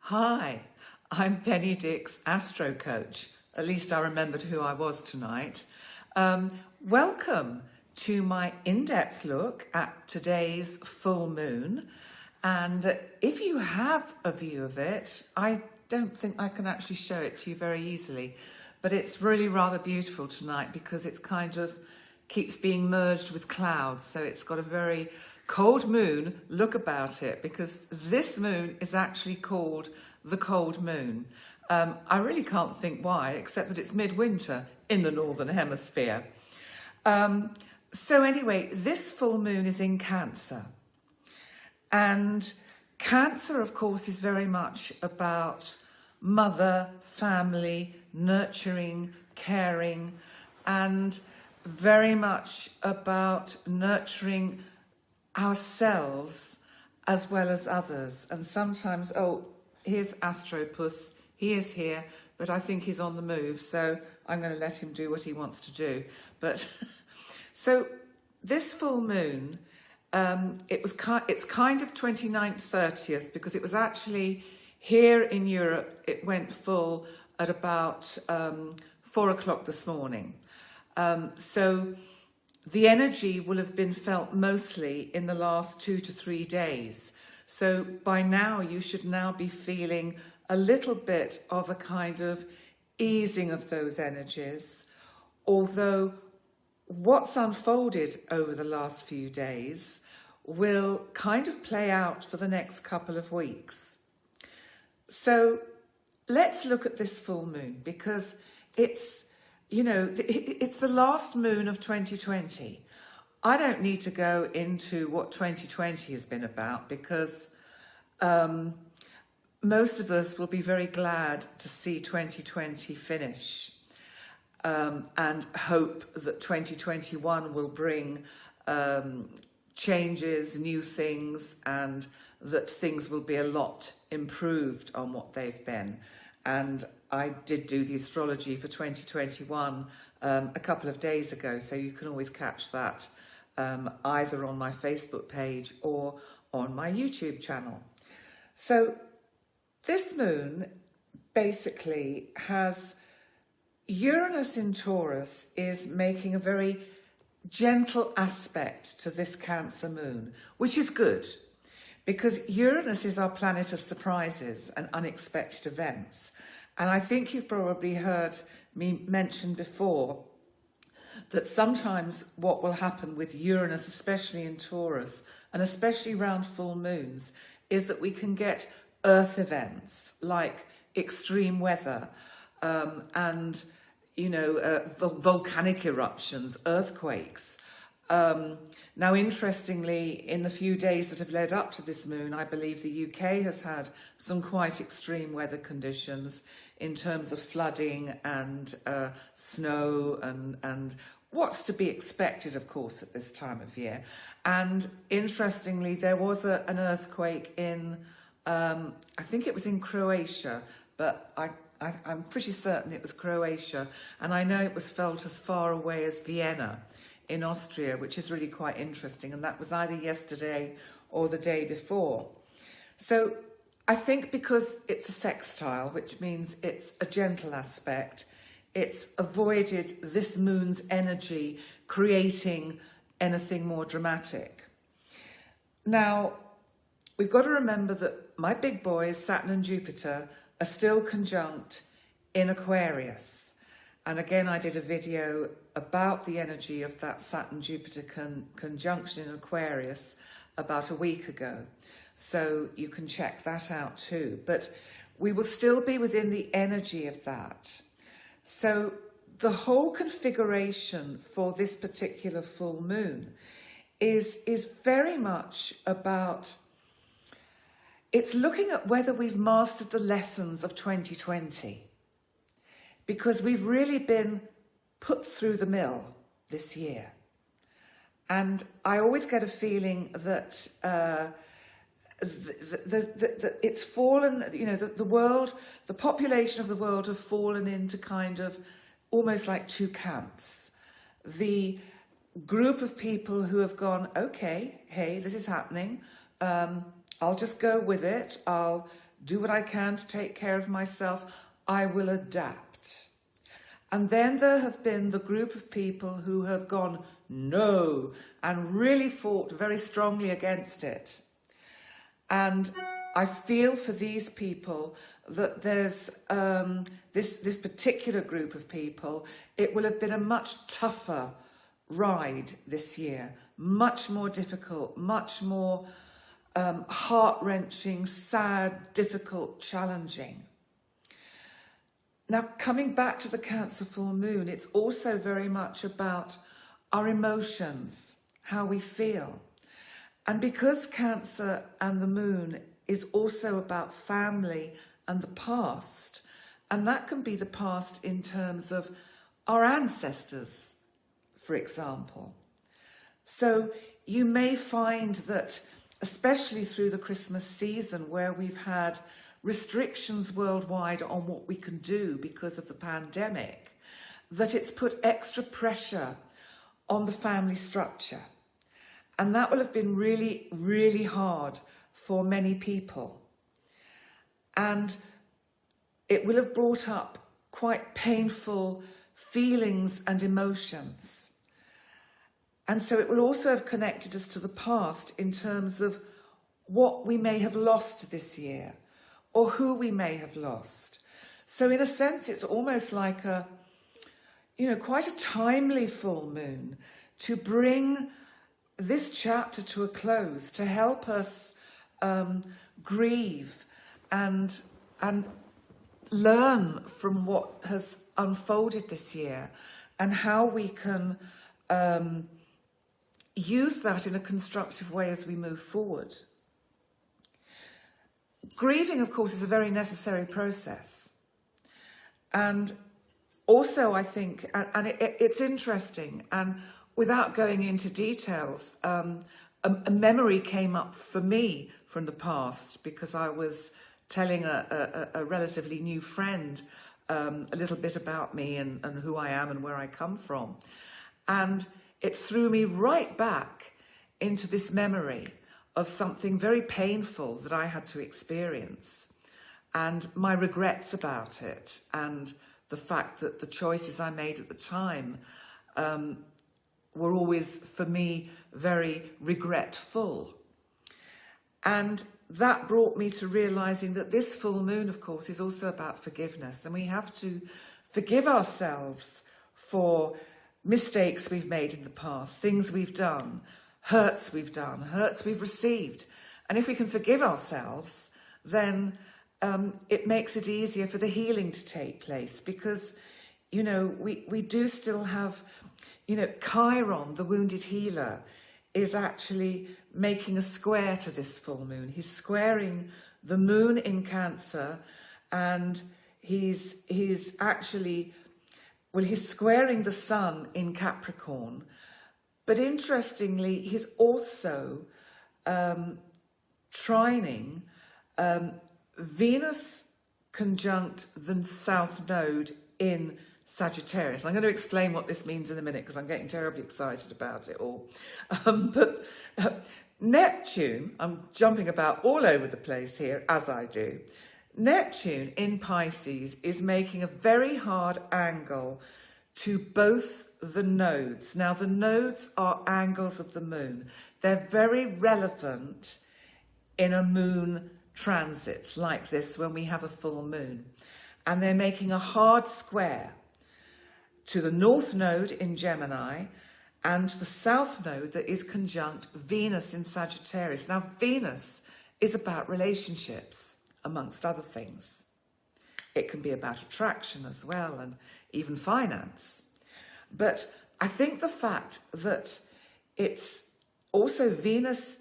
Hi, I'm Penny Dick's AstroCoach. At least I remembered who I was tonight. Welcome to my in-depth look at today's full moon. And if you have a view of it, I don't think I can actually show it to you very easily, but it's really rather beautiful tonight because it's kind of keeps being merged with clouds. So it's got a very cold moon look about it, because this moon is actually called the cold moon. I really can't think why, except that it's midwinter in the Northern Hemisphere. So anyway, this full moon is in Cancer. And Cancer, of course, is very much about mother, family, nurturing, caring, and very much about nurturing ourselves as well as others. And sometimes, oh, here's Astropus, he is here, but I think he's on the move, so I'm going to let him do what he wants to do. But so this full moon, it's kind of 29th, 30th, because it was actually here in Europe, it went full at about 4 o'clock this morning. So the energy will have been felt mostly in the last 2 to 3 days. So by now, you should now be feeling a little bit of a kind of easing of those energies, although what's unfolded over the last few days will kind of play out for the next couple of weeks. So let's look at this full moon, because it's, you know, it's the last moon of 2020. I don't need to go into what 2020 has been about, because most of us will be very glad to see 2020 finish, and hope that 2021 will bring changes, new things, and that things will be a lot improved on what they've been. And I did do the astrology for 2021 a couple of days ago, so you can always catch that either on my Facebook page or on my YouTube channel. So this moon basically has Uranus in Taurus is making a very gentle aspect to this Cancer moon, which is good, because Uranus is our planet of surprises and unexpected events. And I think you've probably heard me mention before that sometimes what will happen with Uranus, especially in Taurus, and especially around full moons, is that we can get earth events like extreme weather and, you know, volcanic eruptions, earthquakes. Now, interestingly, in the few days that have led up to this moon, I believe the UK has had some quite extreme weather conditions in terms of flooding and snow and what's to be expected, of course, at this time of year. And interestingly, there was an earthquake in, I think it was in Croatia, but I'm pretty certain it was Croatia. And I know it was felt as far away as Vienna in Austria, which is really quite interesting. And that was either yesterday or the day before. So I think because it's a sextile, which means it's a gentle aspect, it's avoided this moon's energy creating anything more dramatic. Now, we've got to remember that my big boys, Saturn and Jupiter, are still conjunct in Aquarius. And again, I did a video about the energy of that Saturn-Jupiter conjunction in Aquarius about a week ago. So you can check that out too. But we will still be within the energy of that. So the whole configuration for this particular full moon is very much about, it's looking at whether we've mastered the lessons of 2020. Because we've really been put through the mill this year. And I always get a feeling that it's fallen, you know, the world, the population of the world have fallen into kind of almost like two camps. The group of people who have gone, okay, hey, this is happening. I'll just go with it. I'll do what I can to take care of myself. I will adapt. And then there have been the group of people who have gone no and really fought very strongly against it. And I feel for these people that there's this particular group of people, it will have been a much tougher ride this year, much more difficult, much more heart-wrenching, sad, difficult, challenging. Now, coming back to the Cancer full moon, it's also very much about our emotions, how we feel. And because Cancer and the moon is also about family and the past, and that can be the past in terms of our ancestors, for example. So you may find that, especially through the Christmas season, where we've had restrictions worldwide on what we can do because of the pandemic, that it's put extra pressure on the family structure. And that will have been really, really hard for many people. And it will have brought up quite painful feelings and emotions. And so it will also have connected us to the past in terms of what we may have lost this year, or who we may have lost. So in a sense, it's almost like quite a timely full moon to bring this chapter to a close, to help us grieve and learn from what has unfolded this year, and how we can use that in a constructive way as we move forward. Grieving, of course, is a very necessary process. And also, I think, and it's interesting, and without going into details, a memory came up for me from the past, because I was telling a relatively new friend a little bit about me and who I am and where I come from. And it threw me right back into this memory of something very painful that I had to experience, and my regrets about it, and the fact that the choices I made at the time were always, for me, very regretful. And that brought me to realising that this full moon, of course, is also about forgiveness, and we have to forgive ourselves for mistakes we've made in the past, things we've done, hurts we've received. And if we can forgive ourselves, then it makes it easier for the healing to take place, because, we do still have, Chiron, the wounded healer, is actually making a square to this full moon. He's squaring the moon in Cancer, and he's squaring the sun in Capricorn. But interestingly, he's also trining Venus conjunct the South Node in Sagittarius. I'm going to explain what this means in a minute, because I'm getting terribly excited about it all. But Neptune, I'm jumping about all over the place here, as I do. Neptune in Pisces is making a very hard angle to both the nodes. Now, the nodes are angles of the moon. They're very relevant in a moon transit like this, when we have a full moon. And they're making a hard square to the North Node in Gemini and the South Node that is conjunct Venus in Sagittarius. Now, Venus is about relationships, amongst other things. It can be about attraction as well, and even finance. But I think the fact that it's also Venus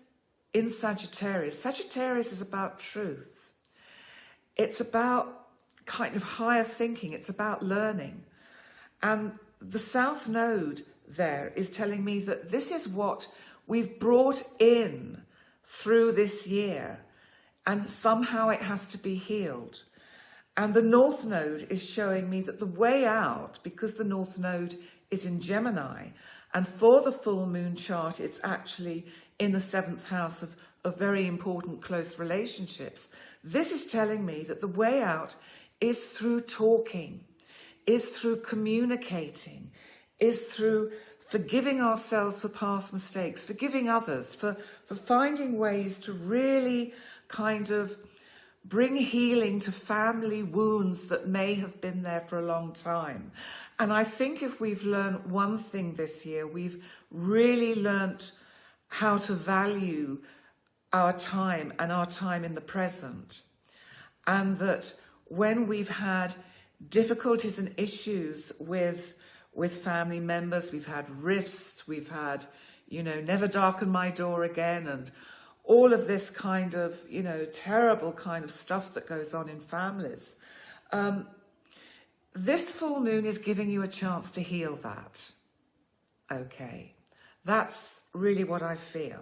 in Sagittarius. Sagittarius is about truth. It's about kind of higher thinking. It's about learning. And the South Node there is telling me that this is what we've brought in through this year, and somehow it has to be healed. And the North Node is showing me that the way out, because the North Node is in Gemini, and for the full moon chart, it's actually in the 7th house of very important close relationships. This is telling me that the way out is through talking, is through communicating, is through forgiving ourselves for past mistakes, forgiving others, for finding ways to really kind of bring healing to family wounds that may have been there for a long time. And I think if we've learned one thing this year, we've really learnt how to value our time and our time in the present. And that when we've had difficulties and issues with family members, we've had rifts, we've had, never darken my door again, and all of this kind of, terrible kind of stuff that goes on in families. This full moon is giving you a chance to heal that. Okay, that's really what I feel.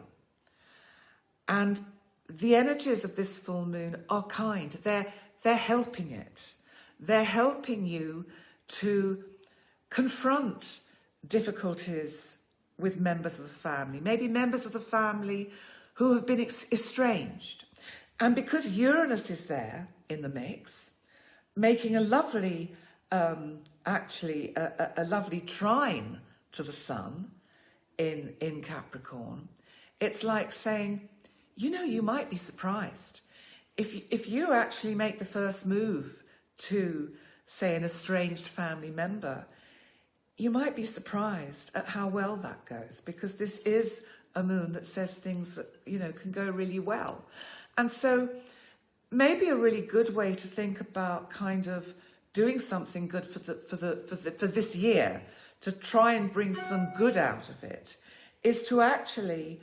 And the energies of this full moon are kind. They're helping it. They're helping you to confront difficulties with members of the family, maybe members of the family who have been estranged. And because Uranus is there in the mix, making a lovely, a lovely trine to the sun in Capricorn, it's like saying, you might be surprised. If you actually make the first move to, say, an estranged family member, you might be surprised at how well that goes, because this is a moon that says things that, can go really well. And so maybe a really good way to think about kind of doing something good for this year, to try and bring some good out of it, is to actually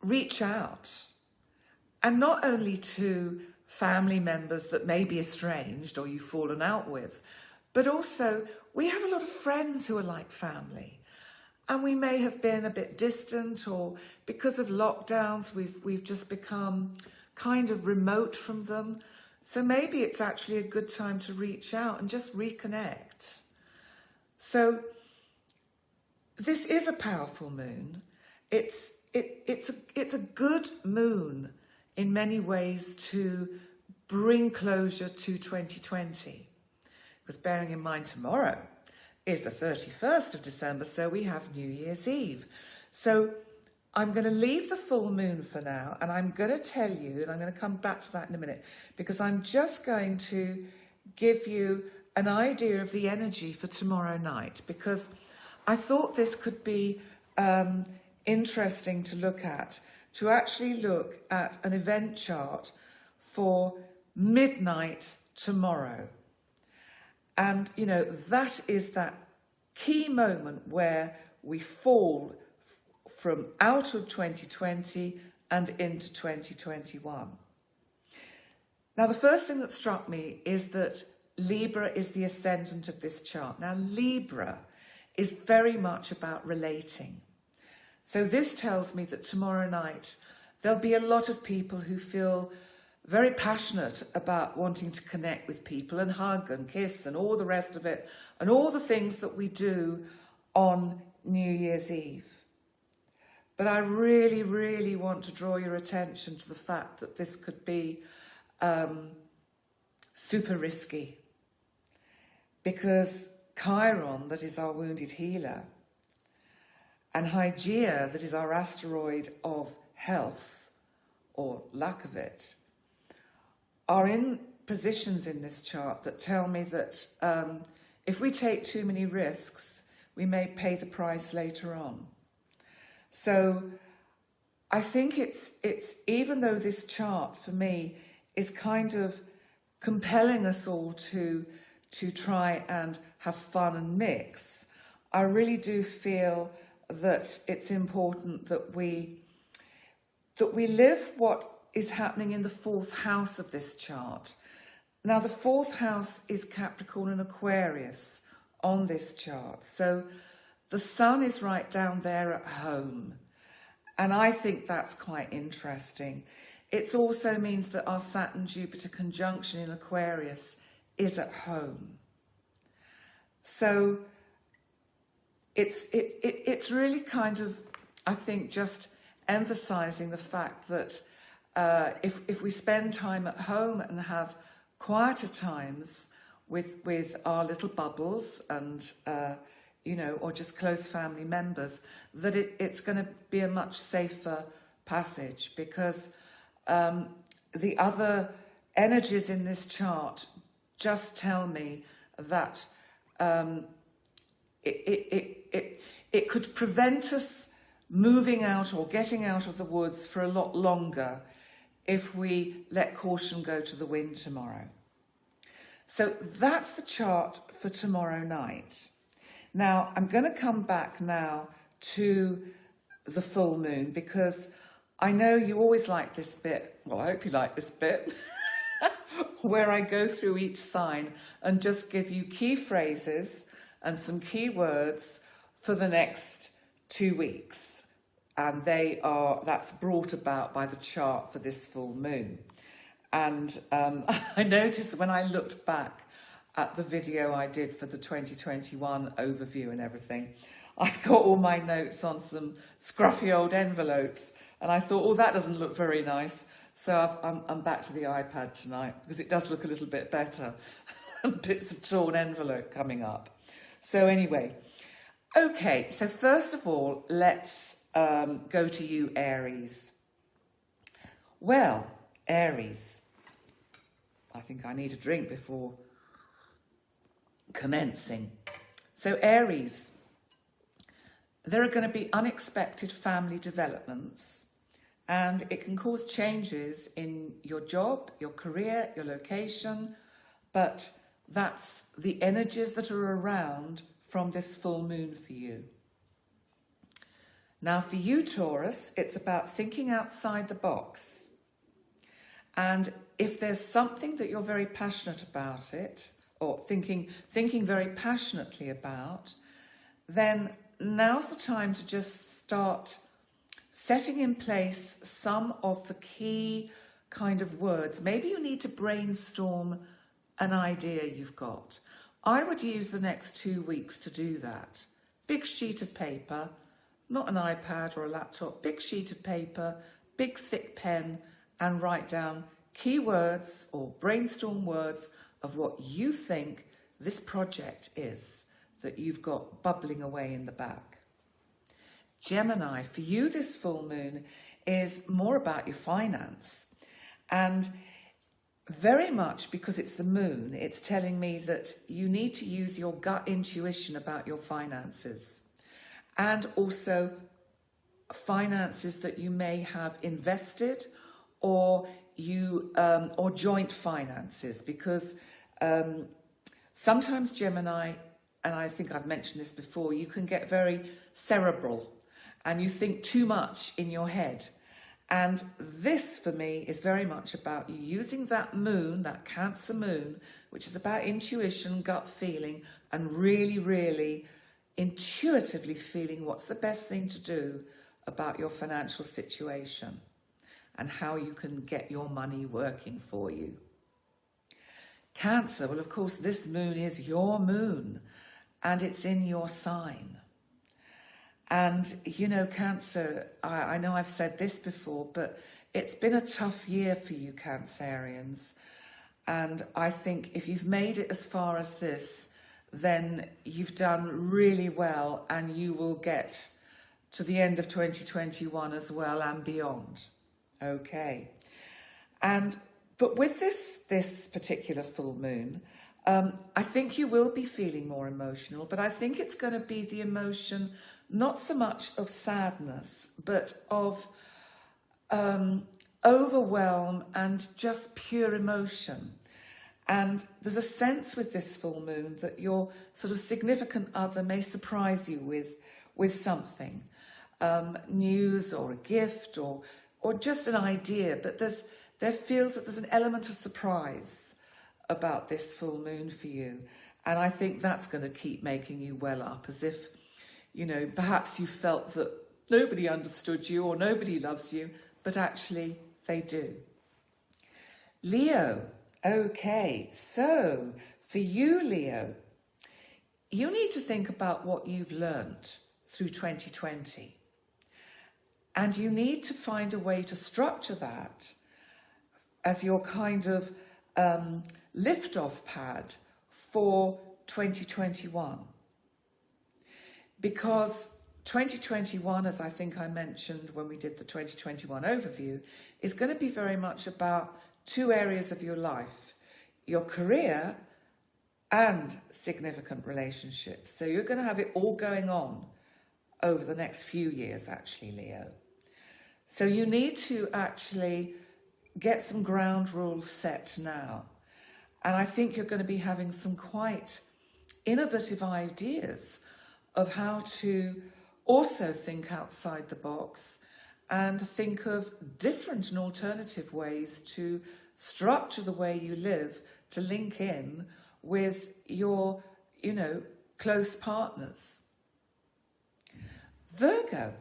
reach out. And not only to family members that may be estranged or you've fallen out with, but also we have a lot of friends who are like family. And we may have been a bit distant, or because of lockdowns, we've just become kind of remote from them. So maybe it's actually a good time to reach out and just reconnect. So this is a powerful moon. It's a good moon in many ways to bring closure to 2020. Because bearing in mind tomorrow is the 31st of December, so we have New Year's Eve. So I'm going to leave the full moon for now, and I'm going to tell you, and I'm going to come back to that in a minute, because I'm just going to give you an idea of the energy for tomorrow night, because I thought this could be interesting to look at, to actually look at an event chart for midnight tomorrow. And, that is that key moment where we fall from out of 2020 and into 2021. Now, the first thing that struck me is that Libra is the ascendant of this chart. Now, Libra is very much about relating. So this tells me that tomorrow night there'll be a lot of people who feel very passionate about wanting to connect with people and hug and kiss and all the rest of it, and all the things that we do on New Year's Eve. But I really, really want to draw your attention to the fact that this could be super risky, because Chiron, that is our wounded healer, and Hygeia, that is our asteroid of health, or lack of it, are in positions in this chart that tell me that if we take too many risks, we may pay the price later on. So I think it's even though this chart for me is kind of compelling us all to try and have fun and mix, I really do feel that it's important that we live what is happening in the 4th house of this chart. Now, the 4th house is Capricorn and Aquarius on this chart. So the sun is right down there at home. And I think that's quite interesting. It also means that our Saturn-Jupiter conjunction in Aquarius is at home. So it's really kind of I think just emphasising the fact that if we spend time at home and have quieter times with our little bubbles and, or just close family members, that it's going to be a much safer passage, because the other energies in this chart just tell me that it could prevent us moving out or getting out of the woods for a lot longer if we let caution go to the wind tomorrow. So that's the chart for tomorrow night. Now, I'm going to come back now to the full moon, because I know you always like this bit. Well, I hope you like this bit, where I go through each sign and just give you key phrases and some key words for the next 2 weeks. And that's brought about by the chart for this full moon. And I noticed when I looked back at the video I did for the 2021 overview and everything, I'd got all my notes on some scruffy old envelopes, and I thought, oh, that doesn't look very nice. So I'm back to the iPad tonight, because it does look a little bit better. Bits of torn envelope coming up. So anyway, okay, so first of all, let's go to you, Aries. Well, Aries, I think I need a drink before commencing. So Aries, there are going to be unexpected family developments, and it can cause changes in your job, your career, your location, but that's the energies that are around from this full moon for you. Now for you, Taurus, it's about thinking outside the box. And if there's something that you're very passionate about it, or thinking very passionately about, then now's the time to just start setting in place some of the key kind of words. Maybe you need to brainstorm an idea you've got. I would use the next 2 weeks to do that. Big sheet of paper, not an iPad or a laptop, big sheet of paper, big thick pen, and write down keywords or brainstorm words of what you think this project is that you've got bubbling away in the back. Gemini, for you this full moon is more about your finance, and very much because it's the moon, it's telling me that you need to use your gut intuition about your finances, and also finances that you may have invested or or joint finances, because sometimes Gemini, and I think I've mentioned this before, you can get very cerebral and you think too much in your head. And this for me is very much about you using that moon, that Cancer moon, which is about intuition, gut feeling, and really, really intuitively feeling what's the best thing to do about your financial situation and how you can get your money working for you. Cancer, well, of course, this moon is your moon and it's in your sign. And, you know, Cancer, I know I've said this before, but it's been a tough year for you Cancerians. And I think if you've made it as far as this, then you've done really well, and you will get to the end of 2021 as well and beyond. Okay. But with this particular full moon, I think you will be feeling more emotional, but I think it's going to be the emotion not so much of sadness, but of overwhelm and just pure emotion. And there's a sense with this full moon that your sort of significant other may surprise you with something, news or a gift or just an idea, but there feels that there's an element of surprise about this full moon for you. And I think that's going to keep making you well up, as if, you know, perhaps you felt that nobody understood you or nobody loves you, but actually they do. Leo. Okay, so for you, Leo, you need to think about what you've learnt through 2020. And you need to find a way to structure that as your kind of lift-off pad for 2021. Because 2021, as I think I mentioned when we did the 2021 overview, is going to be very much about two areas of your life, your career and significant relationships. So you're going to have it all going on over the next few years, actually, Leo. So you need to actually get some ground rules set now. And I think you're going to be having some quite innovative ideas of how to also think outside the box and think of different and alternative ways to structure the way you live to link in with your, close partners. Virgo.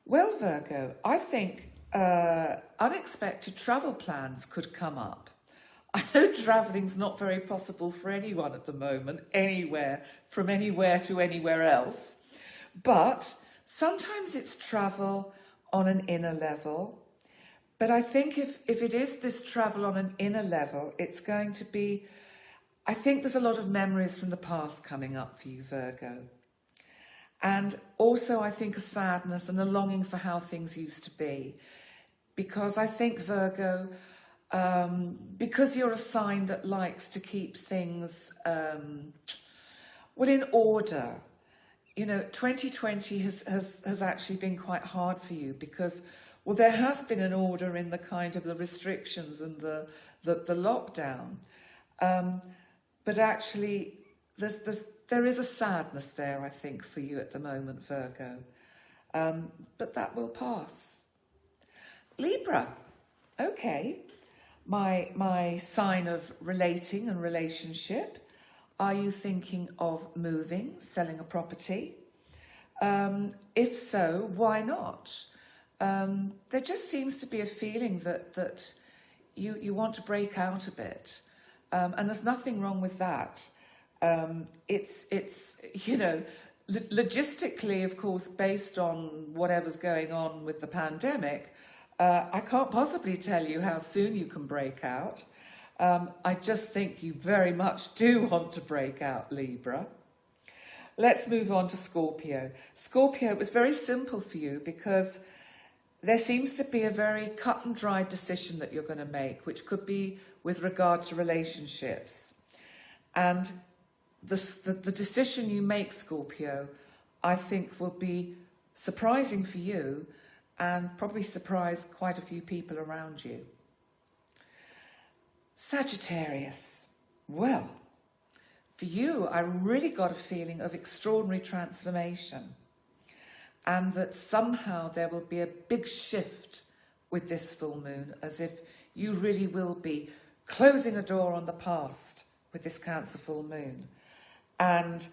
Well, Virgo, I think unexpected travel plans could come up. I know travelling's not very possible for anyone at the moment, from anywhere to anywhere else. But sometimes it's travel on an inner level. But I think if it is this travel on an inner level, it's going to be, I think there's a lot of memories from the past coming up for you, Virgo. And also I think a sadness and a longing for how things used to be. Because I think, Virgo, because you're a sign that likes to keep things, in order. 2020 has actually been quite hard for you because, there has been an order in the kind of the restrictions and the lockdown. But actually, there is a sadness there, I think, for you at the moment, Virgo. But that will pass. Libra. Okay. My sign of relating and relationship. Are you thinking of moving, selling a property? If so, why not? There just seems to be a feeling that you want to break out a bit. And there's nothing wrong with that. It's logistically, of course, based on whatever's going on with the pandemic, I can't possibly tell you how soon you can break out. I just think you very much do want to break out, Libra. Let's move on to Scorpio. Scorpio, it was very simple for you because there seems to be a very cut and dried decision that you're going to make, which could be with regard to relationships. And the decision you make, Scorpio, I think will be surprising for you and probably surprise quite a few people around you. Sagittarius. Well, for you, I really got a feeling of extraordinary transformation and that somehow there will be a big shift with this full moon, as if you really will be closing a door on the past with this Cancer full moon. And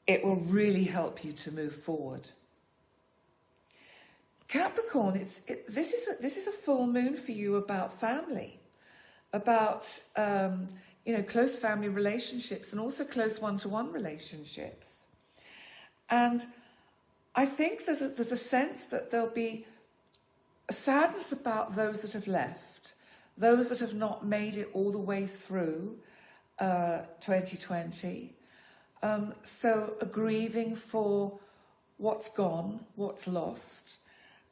it will really help you to move forward. Capricorn, this is a full moon for you about family, about close family relationships and also close one-to-one relationships. And I think there's a sense that there'll be a sadness about those that have left, those that have not made it all the way through 2020. So a grieving for what's gone, what's lost.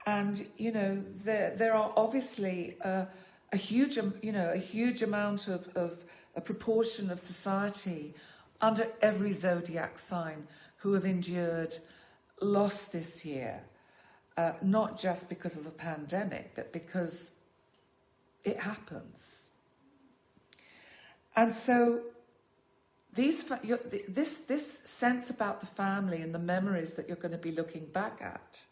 And, there are obviously a huge amount of a proportion of society under every zodiac sign who have endured loss this year, not just because of the pandemic, but because it happens. And so this sense about the family and the memories that you're going to be looking back at,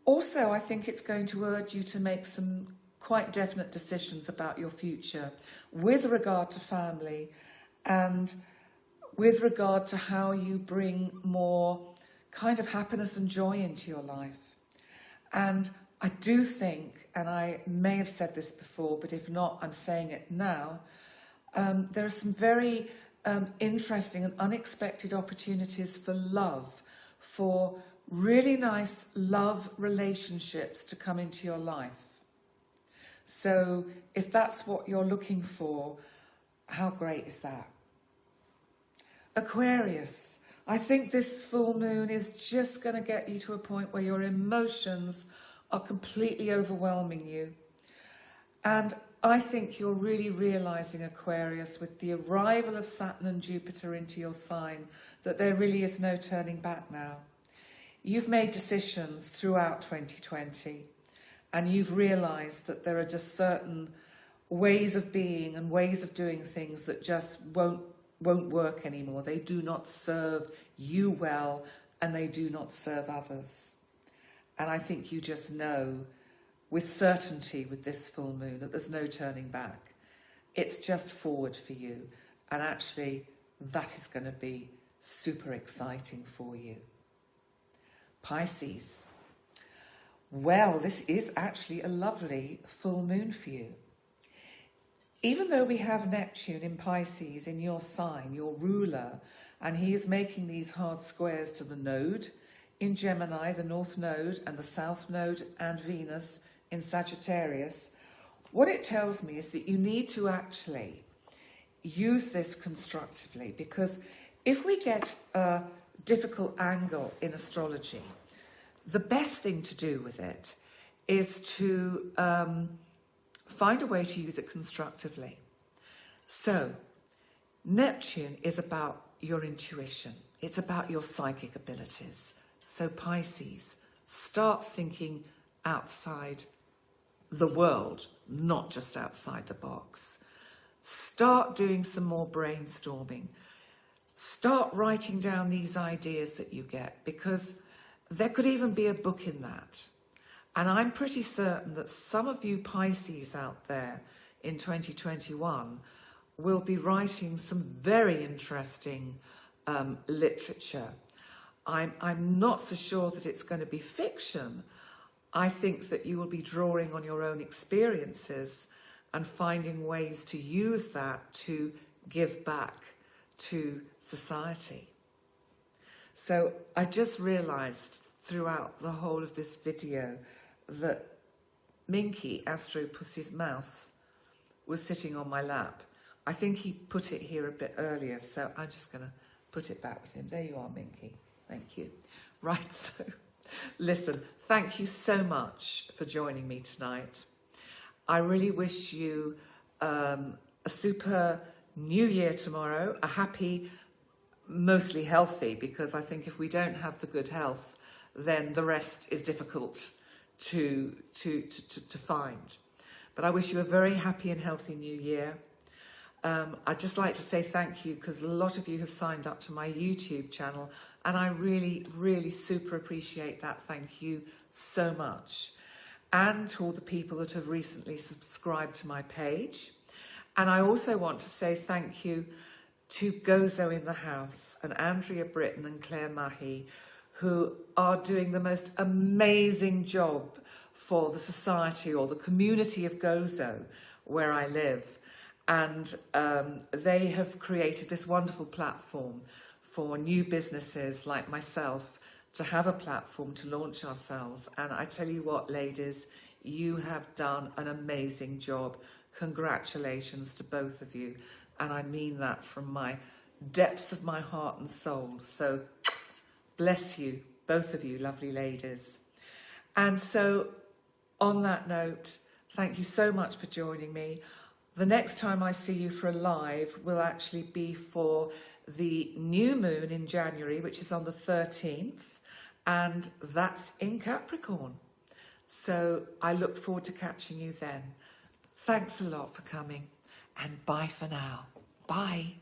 also I think it's going to urge you to make some quite definite decisions about your future with regard to family and with regard to how you bring more kind of happiness and joy into your life. And I do think, and I may have said this before, but if not, I'm saying it now, there are some very interesting and unexpected opportunities for love, for really nice love relationships to come into your life. So if that's what you're looking for, how great is that? Aquarius, I think this full moon is just going to get you to a point where your emotions are completely overwhelming you. And I think you're really realizing, Aquarius, with the arrival of Saturn and Jupiter into your sign, that there really is no turning back now. You've made decisions throughout 2020, and you've realized that there are just certain ways of being and ways of doing things that just won't work anymore. They do not serve you well, and they do not serve others. And I think you just know with certainty with this full moon that there's no turning back. It's just forward for you. And actually, that is going to be super exciting for you. Pisces. Well, this is actually a lovely full moon for you. Even though we have Neptune in Pisces in your sign, your ruler, and he is making these hard squares to the node in Gemini, the North Node, and the South Node, and Venus in Sagittarius, what it tells me is that you need to actually use this constructively, because if we get a difficult angle in astrology, the best thing to do with it is to find a way to use it constructively. So Neptune is about your intuition. It's about your psychic abilities. So Pisces, start thinking outside the world, not just outside the box. Start doing some more brainstorming. Start writing down these ideas that you get, because there could even be a book in that. And I'm pretty certain that some of you Pisces out there in 2021 will be writing some very interesting literature. I'm not so sure that it's going to be fiction. I think that you will be drawing on your own experiences and finding ways to use that to give back to society. So I just realised throughout the whole of this video that Minky, Astro Pussy's mouse, was sitting on my lap. I think he put it here a bit earlier, so I'm just going to put it back with him. There you are, Minky. Thank you. Right, so listen, thank you so much for joining me tonight. I really wish you a super new year tomorrow, a happy, mostly healthy, because I think if we don't have the good health, then the rest is difficult to find. But I wish you a very happy and healthy new year. I'd just like to say thank you, because a lot of you have signed up to my YouTube channel, and I really, really super appreciate that. Thank you so much. And to all the people that have recently subscribed to my page. And I also want to say thank you to Gozo in the House and Andrea Britton and Claire Mahy, who are doing the most amazing job for the society or the community of Gozo where I live. And they have created this wonderful platform for new businesses like myself to have a platform to launch ourselves. And I tell you what, ladies, you have done an amazing job. Congratulations to both of you. And I mean that from my depths of my heart and soul. So bless you, both of you lovely ladies. And so on that note, thank you so much for joining me. The next time I see you for a live will actually be for the new moon in January, which is on the 13th, and that's in Capricorn. So I look forward to catching you then. Thanks a lot for coming, and bye for now. Bye.